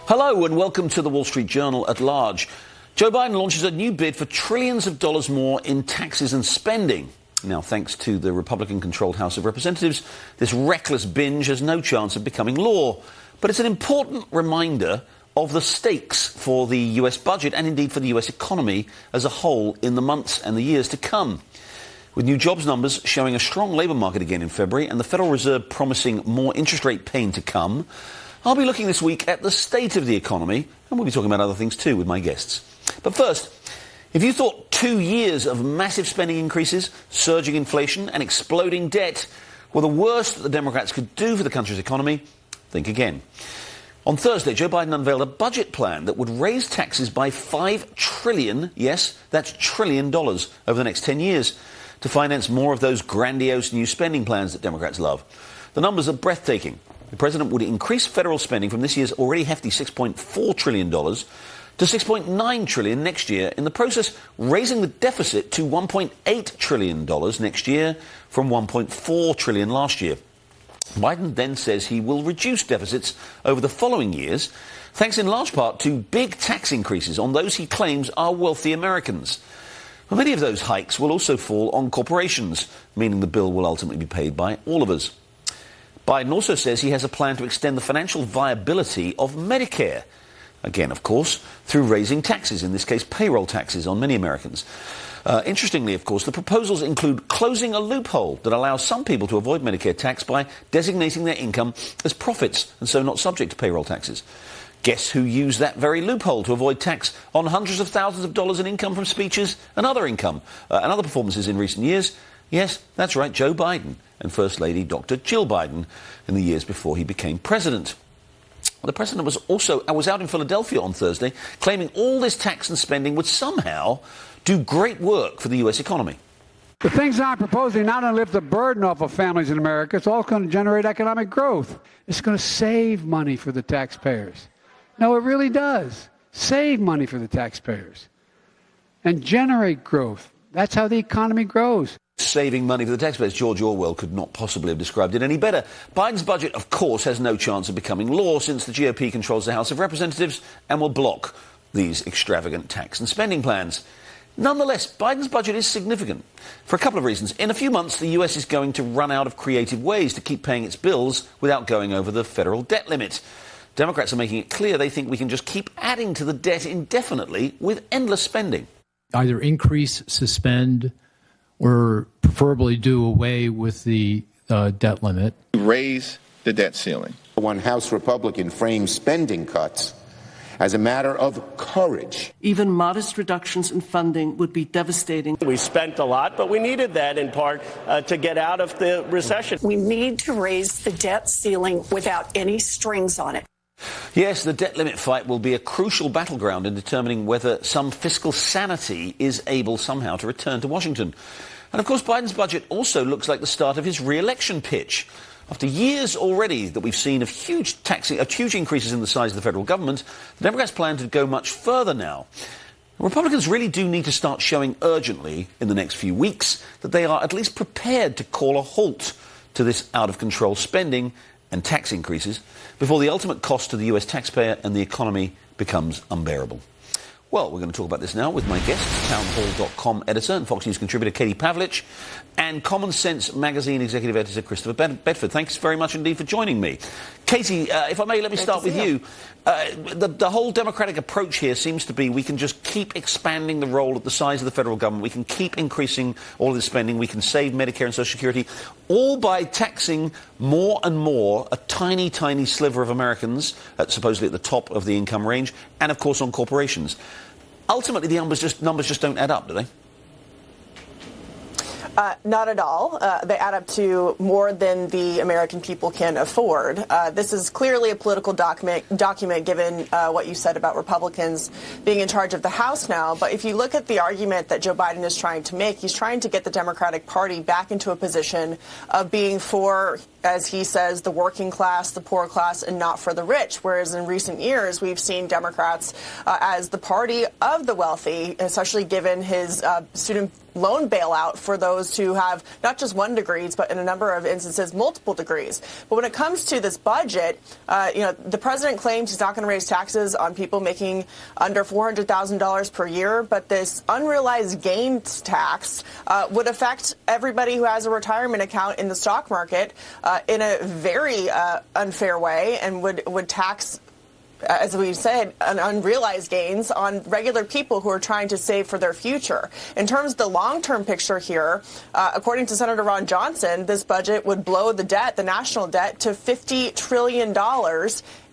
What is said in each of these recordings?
Hello and welcome to the Wall Street Journal at large. Joe Biden launches a new bid for trillions of dollars more in taxes and spending. Now, thanks to the Republican-controlled House of Representatives, this reckless binge has no chance of becoming law. But it's an important reminder of the stakes for the US budget and indeed for the US economy as a whole in the months and the years to come. With new jobs numbers showing a strong labour market again in February and the Federal Reserve promising more interest rate pain to come, I'll be looking this week at the state of the economy, and we'll be talking about other things too with my guests. But first, if you thought 2 years of massive spending increases, surging inflation and exploding debt were the worst that the Democrats could do for the country's economy, think again. On Thursday, Joe Biden unveiled a budget plan that would raise taxes by $5 trillion, yes, that's trillion dollars, over the next 10 years to finance more of those grandiose new spending plans that Democrats love. The numbers are breathtaking. The president would increase federal spending from this year's already hefty $6.4 trillion to $6.9 trillion next year, in the process raising the deficit to $1.8 trillion next year from $1.4 trillion last year. Biden then says he will reduce deficits over the following years, thanks in large part to big tax increases on those he claims are wealthy Americans. Well, many of those hikes will also fall on corporations, meaning the bill will ultimately be paid by all of us. Biden also says he has a plan to extend the financial viability of Medicare. Again, of course, through raising taxes, in this case payroll taxes on many Americans. Interestingly, of course, the proposals include closing a loophole that allows some people to avoid Medicare tax by designating their income as profits and so not subject to payroll taxes. Guess who used that very loophole to avoid tax on hundreds of thousands of dollars in income from speeches and other income and other performances in recent years? Yes, that's right, Joe Biden and First Lady Dr. Jill Biden in the years before he became president. The president was out in Philadelphia on Thursday, claiming all this tax and spending would somehow do great work for the U.S. economy. The things I'm proposing not only lift the burden off of families in America, it's also going to generate economic growth. It's going to save money for the taxpayers. No, it really does. Save money for the taxpayers and generate growth. That's how the economy grows. Saving money for the taxpayers. George Orwell could not possibly have described it any better. Biden's budget, of course, has no chance of becoming law since the GOP controls the House of Representatives and will block these extravagant tax and spending plans. Nonetheless, Biden's budget is significant for a couple of reasons. In a few months, the US is going to run out of creative ways to keep paying its bills without going over the federal debt limit. Democrats are making it clear they think we can just keep adding to the debt indefinitely with endless spending. Either increase, suspend, or preferably do away with the debt limit. Raise the debt ceiling. One House Republican framed spending cuts as a matter of courage. Even modest reductions in funding would be devastating. We spent a lot, but we needed that in part to get out of the recession. We need to raise the debt ceiling without any strings on it. Yes, the debt limit fight will be a crucial battleground in determining whether some fiscal sanity is able somehow to return to Washington. And of course, Biden's budget also looks like the start of his re-election pitch. After years already that we've seen of huge increases in the size of the federal government, the Democrats plan to go much further now. Republicans really do need to start showing urgently in the next few weeks that they are at least prepared to call a halt to this out-of-control spending and tax increases before the ultimate cost to the US taxpayer and the economy becomes unbearable. Well, we're going to talk about this now with my guests, townhall.com editor and Fox News contributor Katie Pavlich and Common Sense magazine executive editor Christopher Bedford. Thanks very much indeed for joining me. Katie, if I may, let me start with you. The whole Democratic approach here seems to be we can just keep expanding the role of the size of the federal government. We can keep increasing all of the spending. We can save Medicare and Social Security, all by taxing more and more a tiny, tiny sliver of Americans, supposedly at the top of the income range, and, of course, on corporations. Ultimately, the numbers just don't add up, do they? Not at all. They add up to more than the American people can afford. This is clearly a political document given what you said about Republicans being in charge of the House now. But if you look at the argument that Joe Biden is trying to make, he's trying to get the Democratic Party back into a position of being for as he says, the working class, the poor class, and not for the rich. Whereas in recent years, we've seen Democrats as the party of the wealthy, especially given his student loan bailout for those who have not just one degree, but in a number of instances, multiple degrees. But when it comes to this budget, the president claims he's not going to raise taxes on people making under $400,000 per year. But this unrealized gains tax would affect everybody who has a retirement account in the stock market in a very unfair way, and would tax, as we said, unrealized gains on regular people who are trying to save for their future. In terms of the long-term picture here, according to Senator Ron Johnson, this budget would blow the debt, the national debt, to $50 trillion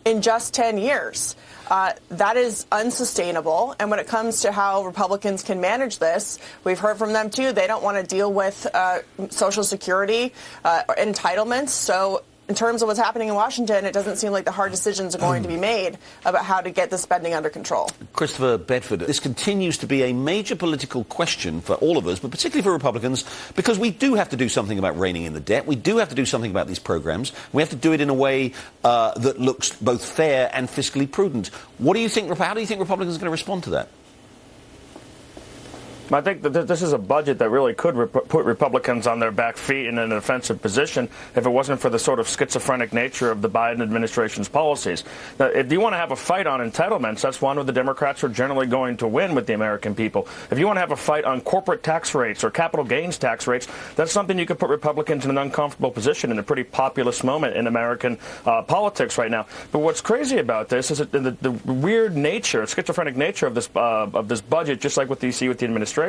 in just 10 years. That is unsustainable. And when it comes to how Republicans can manage this, we've heard from them, too. They don't want to deal with Social Security entitlements. So in terms of what's happening in Washington, it doesn't seem like the hard decisions are going to be made about how to get the spending under control. Christopher Bedford, this continues to be a major political question for all of us, but particularly for Republicans, because we do have to do something about reining in the debt. We do have to do something about these programs. We have to do it in a way that looks both fair and fiscally prudent. How do you think Republicans are going to respond to that? I think that this is a budget that really could put Republicans on their back feet in an offensive position if it wasn't for the sort of schizophrenic nature of the Biden administration's policies. Now, if you want to have a fight on entitlements, that's one where the Democrats are generally going to win with the American people. If you want to have a fight on corporate tax rates or capital gains tax rates, that's something you could put Republicans in an uncomfortable position in a pretty populist moment in American politics right now. But what's crazy about this is the weird nature, schizophrenic nature of this budget, just like what you see with the administration,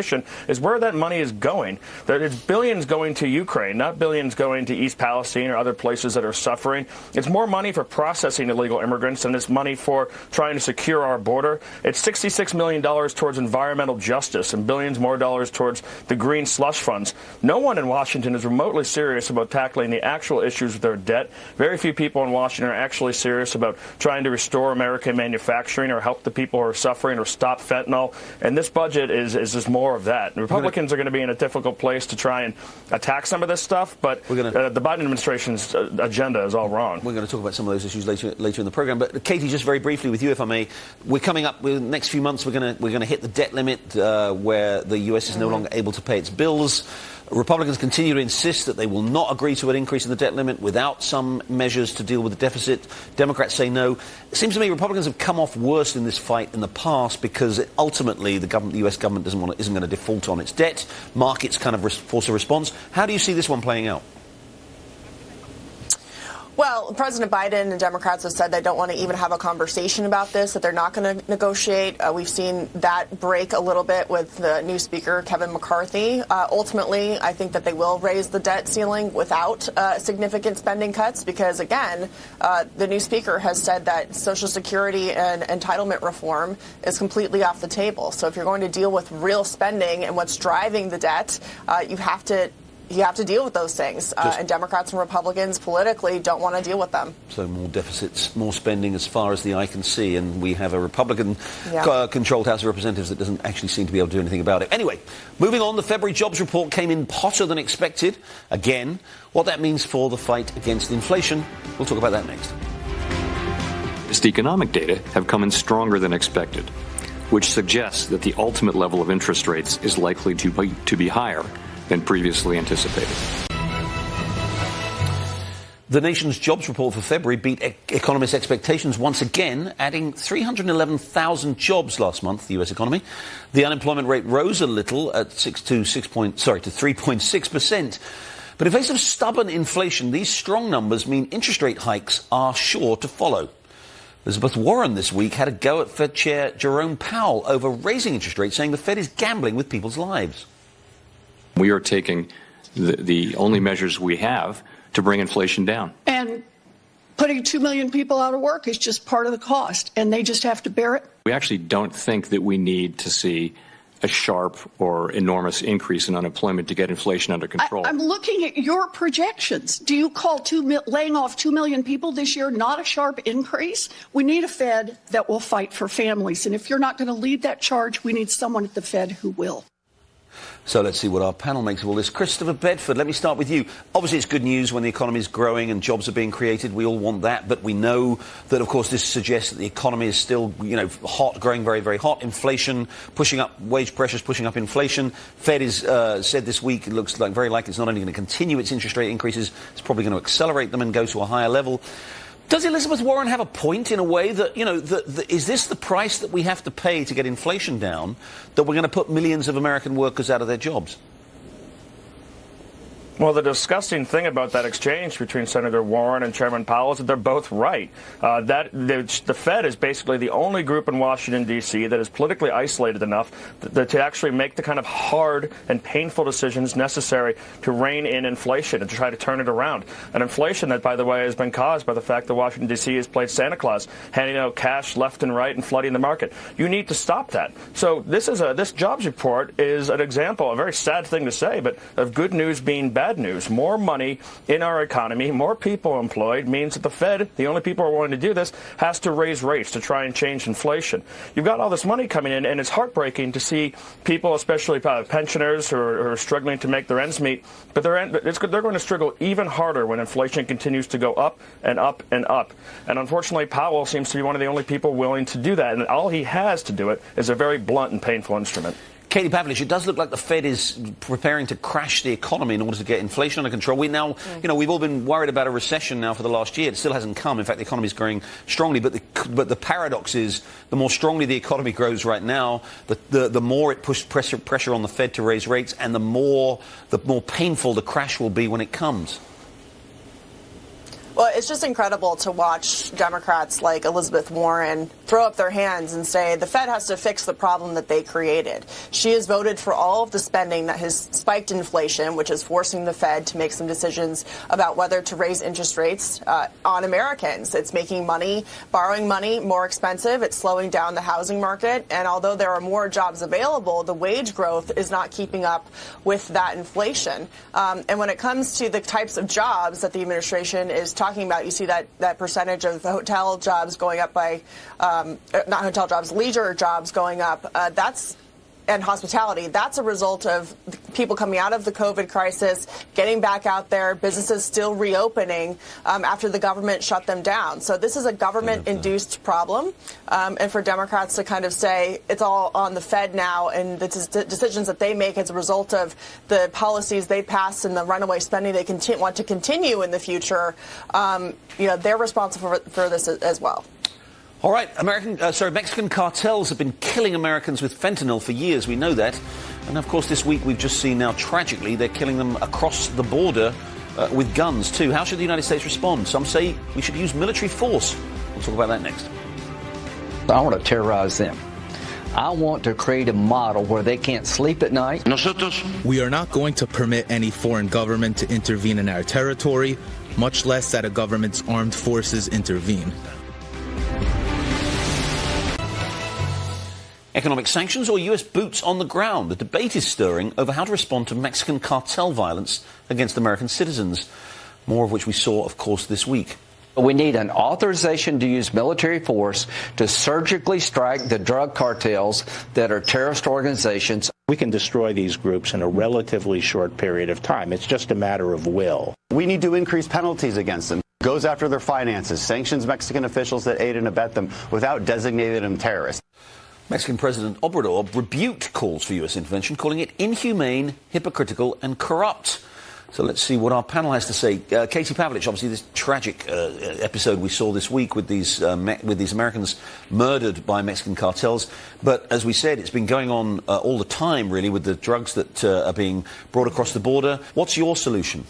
is where that money is going. There's billions going to Ukraine, not billions going to East Palestine or other places that are suffering. It's more money for processing illegal immigrants than it's money for trying to secure our border. It's $66 million towards environmental justice and billions more dollars towards the green slush funds. No one in Washington is remotely serious about tackling the actual issues with their debt. Very few people in Washington are actually serious about trying to restore American manufacturing or help the people who are suffering or stop fentanyl. And this budget is just more of that. Republicans are going to be in a difficult place to try and attack some of this stuff, but the Biden administration's agenda is all wrong. We're going to talk about some of those issues later in the program. But Katie, just very briefly with you, if I may, we're coming up with the next few months. We're going to hit the debt limit where the U.S. is no longer able to pay its bills. Republicans continue to insist that they will not agree to an increase in the debt limit without some measures to deal with the deficit. Democrats say no. It seems to me Republicans have come off worse in this fight in the past because ultimately the U.S. government isn't going to default on its debt. Markets kind of force a response. How do you see this one playing out? Well, President Biden and Democrats have said they don't want to even have a conversation about this, that they're not going to negotiate. We've seen that break a little bit with the new speaker, Kevin McCarthy. Ultimately, I think that they will raise the debt ceiling without significant spending cuts because, again, the new speaker has said that Social Security and entitlement reform is completely off the table. So if you're going to deal with real spending and what's driving the debt, you have to deal with those things. And Democrats and Republicans politically don't want to deal with them. So more deficits, more spending as far as the eye can see. And we have a Republican-controlled House of Representatives that doesn't actually seem to be able to do anything about it. Anyway, moving on, the February jobs report came in hotter than expected. Again, what that means for the fight against inflation, we'll talk about that next. The economic data have come in stronger than expected, which suggests that the ultimate level of interest rates is likely to be higher than previously anticipated. The nation's jobs report for February beat economists' expectations once again, adding 311,000 jobs last month, the U.S. economy. The unemployment rate rose a little at 3.6%. But in face of stubborn inflation, these strong numbers mean interest rate hikes are sure to follow. Elizabeth Warren this week had a go at Fed Chair Jerome Powell over raising interest rates, saying the Fed is gambling with people's lives. We are taking the only measures we have to bring inflation down. And putting 2 million people out of work is just part of the cost, and they just have to bear it. We actually don't think that we need to see a sharp or enormous increase in unemployment to get inflation under control. I'm looking at your projections. Do you call laying off 2 million people this year not a sharp increase? We need a Fed that will fight for families. And if you're not going to lead that charge, we need someone at the Fed who will. So let's see what our panel makes of all this. Christopher Bedford, let me start with you. Obviously, it's good news when the economy is growing and jobs are being created. We all want that, but we know that, of course, this suggests that the economy is still, hot, growing very, very hot. Inflation pushing up, wage pressures pushing up inflation. Fed is said this week it looks like very likely it's not only going to continue its interest rate increases, it's probably going to accelerate them and go to a higher level. Does Elizabeth Warren have a point in a way that, is this the price that we have to pay to get inflation down, that we're going to put millions of American workers out of their jobs? Well, the disgusting thing about that exchange between Senator Warren and Chairman Powell is that they're both right. The Fed is basically the only group in Washington, D.C. that is politically isolated enough to actually make the kind of hard and painful decisions necessary to rein in inflation and to try to turn it around. An inflation that, by the way, has been caused by the fact that Washington, D.C. has played Santa Claus, handing out cash left and right and flooding the market. You need to stop that. So this jobs report is an example, a very sad thing to say, but of good news being bad news. More money in our economy, more people employed means that the Fed, the only people who are willing to do this, has to raise rates to try and change inflation. You've got all this money coming in, and it's heartbreaking to see people, especially pensioners who are struggling to make their ends meet, but they're going to struggle even harder when inflation continues to go up and up and up. And unfortunately, Powell seems to be one of the only people willing to do that, and all he has to do it is a very blunt and painful instrument. Katie Pavlich, it does look like the Fed is preparing to crash the economy in order to get inflation under control. We've all been worried about a recession now for the last year. It still hasn't come. In fact, the economy is growing strongly. But the paradox is the more strongly the economy grows right now, the more it puts pressure on the Fed to raise rates, and the more painful the crash will be when it comes. Well, it's just incredible to watch Democrats like Elizabeth Warren throw up their hands and say the Fed has to fix the problem that they created. She has voted for all of the spending that has spiked inflation, which is forcing the Fed to make some decisions about whether to raise interest rates on Americans. It's making borrowing money more expensive. It's slowing down the housing market. And although there are more jobs available, the wage growth is not keeping up with that inflation. And when it comes to the types of jobs that the administration is talking about, you see that percentage of hotel jobs going up by, not hotel jobs, leisure jobs going up. And hospitality, that's a result of people coming out of the COVID crisis, getting back out there, businesses still reopening after the government shut them down. So this is a government-induced problem. And for Democrats to kind of say it's all on the Fed now and the decisions that they make as a result of the policies they pass and the runaway spending they want to continue in the future, they're responsible for this as well. All right, Mexican cartels have been killing Americans with fentanyl for years. We know that. And, of course, this week we've just seen now, tragically, they're killing them across the border with guns, too. How should the United States respond? Some say we should use military force. We'll talk about that next. I want to terrorize them. I want to create a model where they can't sleep at night. We are not going to permit any foreign government to intervene in our territory, much less that a government's armed forces intervene. Economic sanctions or U.S. boots on the ground? The debate is stirring over how to respond to Mexican cartel violence against American citizens, more of which we saw, of course, this week. We need an authorization to use military force to surgically strike the drug cartels that are terrorist organizations. We can destroy these groups in a relatively short period of time. It's just a matter of will. We need to increase penalties against them. Goes after their finances, sanctions Mexican officials that aid and abet them without designating them terrorists. Mexican President Obrador rebuked calls for U.S. intervention, calling it inhumane, hypocritical and corrupt. So let's see what our panel has to say. Katie Pavlich, obviously this tragic episode we saw this week with these Americans murdered by Mexican cartels. But as we said, it's been going on all the time, really, with the drugs that are being brought across the border. What's your solution?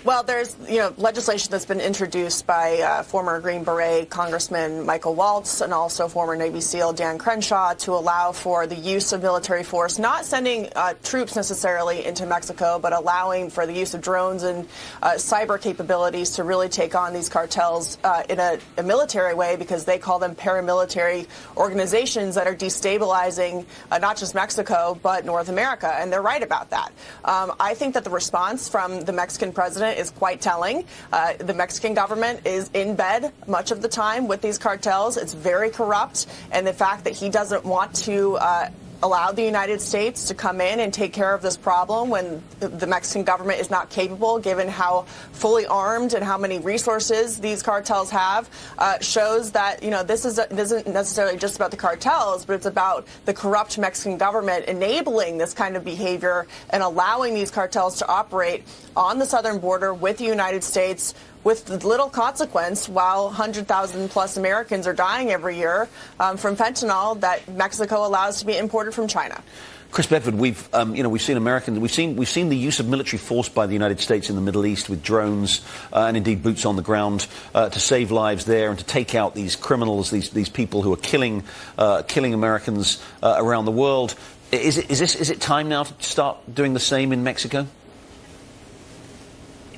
Well, there's legislation that's been introduced by former Green Beret Congressman Michael Waltz and also former Navy SEAL Dan Crenshaw to allow for the use of military force, not sending troops necessarily into Mexico, but allowing for the use of drones and cyber capabilities to really take on these cartels in a military way, because they call them paramilitary organizations that are destabilizing not just Mexico, but North America. And they're right about that. I think that the response from the Mexican president is quite telling. The Mexican government is in bed much of the time with these cartels. It's very corrupt. And the fact that he doesn't want to allowed the United States to come in and take care of this problem when the Mexican government is not capable, given how fully armed and how many resources these cartels have, shows that, this isn't necessarily just about the cartels, but it's about the corrupt Mexican government enabling this kind of behavior and allowing these cartels to operate on the southern border with the United States with little consequence, while 100,000 plus Americans are dying every year from fentanyl that Mexico allows to be imported from China. Chris Bedford, we've seen the use of military force by the United States in the Middle East with drones and indeed boots on the ground to save lives there and to take out these criminals, these people who are killing Americans around the world. Is it time now to start doing the same in Mexico?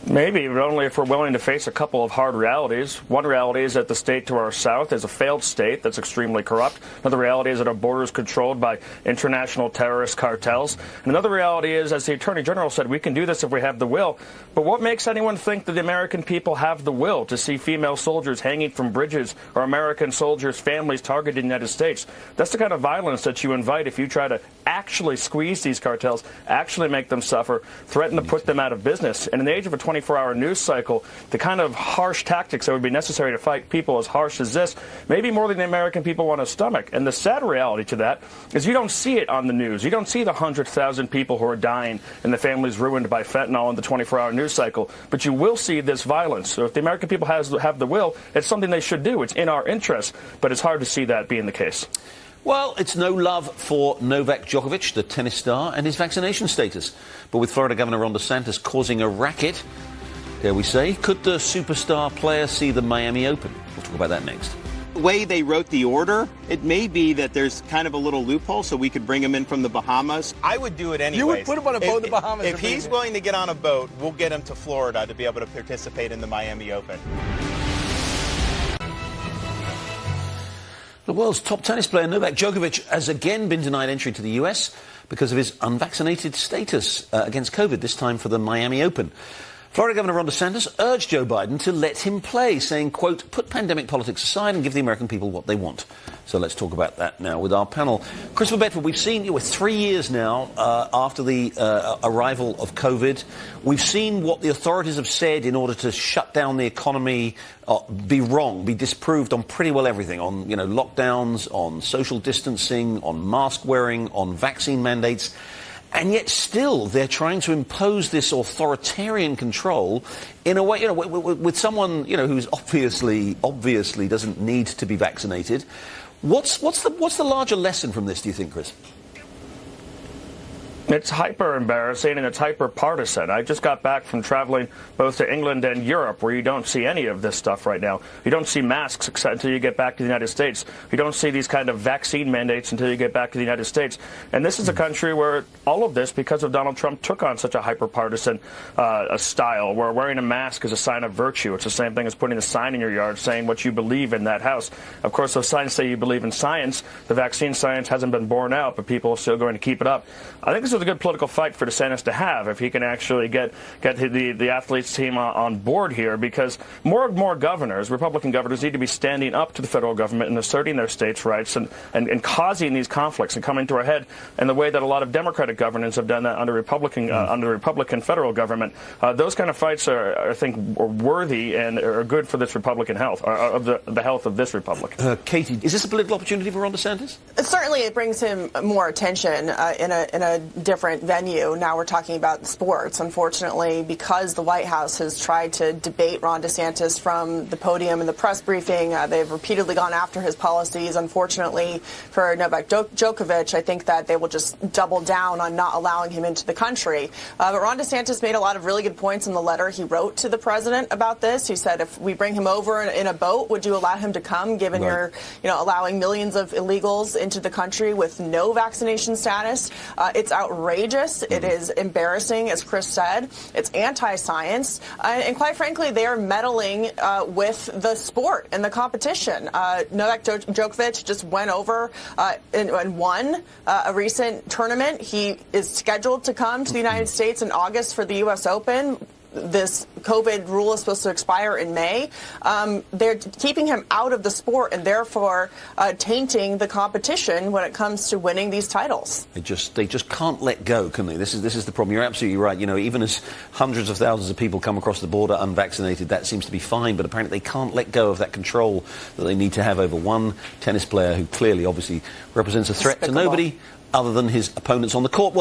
Maybe, but only if we're willing to face a couple of hard realities. One reality is that the state to our south is a failed state that's extremely corrupt. Another reality is that our border is controlled by international terrorist cartels. And another reality is, as the Attorney General said, we can do this if we have the will. But what makes anyone think that the American people have the will to see female soldiers hanging from bridges or American soldiers' families targeted in the United States? That's the kind of violence that you invite if you try to actually squeeze these cartels, actually make them suffer, threaten to put them out of business. And in the age of a 24-hour news cycle, the kind of harsh tactics that would be necessary to fight people as harsh as this, maybe more than the American people want to stomach. And the sad reality to that is you don't see it on the news. You don't see the 100,000 people who are dying and the families ruined by fentanyl in the 24-hour news cycle. But you will see this violence. So if the American people have the will, it's something they should do. It's in our interest. But it's hard to see that being the case. Well, it's no love for Novak Djokovic, the tennis star, and his vaccination status. But with Florida Governor Ron DeSantis causing a racket, dare we say, could the superstar player see the Miami Open? We'll talk about that next. The way they wrote the order, it may be that there's kind of a little loophole so we could bring him in from the Bahamas. I would do it anyway. You would put him on a boat in the Bahamas? If he's willing to get on a boat, we'll get him to Florida to be able to participate in the Miami Open. The world's top tennis player, Novak Djokovic, has again been denied entry to the US because of his unvaccinated status against COVID, this time for the Miami Open. Florida Governor Ron DeSantis urged Joe Biden to let him play, saying, quote, put pandemic politics aside and give the American people what they want. So let's talk about that now with our panel. Christopher Bedford, we've seen, we're 3 years now after the arrival of COVID. We've seen what the authorities have said in order to shut down the economy be wrong, be disproved on pretty well everything, on lockdowns, on social distancing, on mask wearing, on vaccine mandates. And yet still they're trying to impose this authoritarian control in a way, with someone, who's obviously doesn't need to be vaccinated. What's the larger lesson from this, do you think, Chris? It's hyper embarrassing and it's hyper partisan. I just got back from traveling both to England and Europe, where you don't see any of this stuff right now. You don't see masks until you get back to the United States. You don't see these kind of vaccine mandates until you get back to the United States. And this is a country where all of this, because of Donald Trump, took on such a hyper partisan style, where wearing a mask is a sign of virtue. It's the same thing as putting a sign in your yard saying what you believe in that house. Of course, those signs say you believe in science. The vaccine science hasn't been borne out, but people are still going to keep it up. I think this is a good political fight for DeSantis to have if he can actually get the athletes team on board here, because more and more governors, Republican governors, need to be standing up to the federal government and asserting their states' rights and causing these conflicts and coming to a head in the way that a lot of Democratic governors have done that under Republican federal government. Those kind of fights are, I think, are worthy and are good for this Republican health, of the health of this republic. Katie, is this a political opportunity for Ron DeSantis? Certainly, it brings him more attention in a different venue. Now we're talking about sports. Unfortunately, because the White House has tried to debate Ron DeSantis from the podium in the press briefing, they've repeatedly gone after his policies. Unfortunately, for Novak Djokovic, I think that they will just double down on not allowing him into the country. But Ron DeSantis made a lot of really good points in the letter he wrote to the president about this. He said, if we bring him over in a boat, would you allow him to come, given you're allowing millions of illegals into the country with no vaccination status? It's outrageous. It is embarrassing, as Chris said. It's anti-science. And quite frankly, they are meddling with the sport and the competition. Novak Djokovic just went over and won a recent tournament. He is scheduled to come to the United States in August for the U.S. Open. this COVID rule is supposed to expire in May. They're keeping him out of the sport and therefore tainting the competition when it comes to winning these titles. They just can't let go, can they? This is the problem. You're absolutely right. You know, even as hundreds of thousands of people come across the border unvaccinated, that seems to be fine. But apparently they can't let go of that control that they need to have over one tennis player who clearly, obviously, represents a threat to nobody other than his opponents on the court. Well,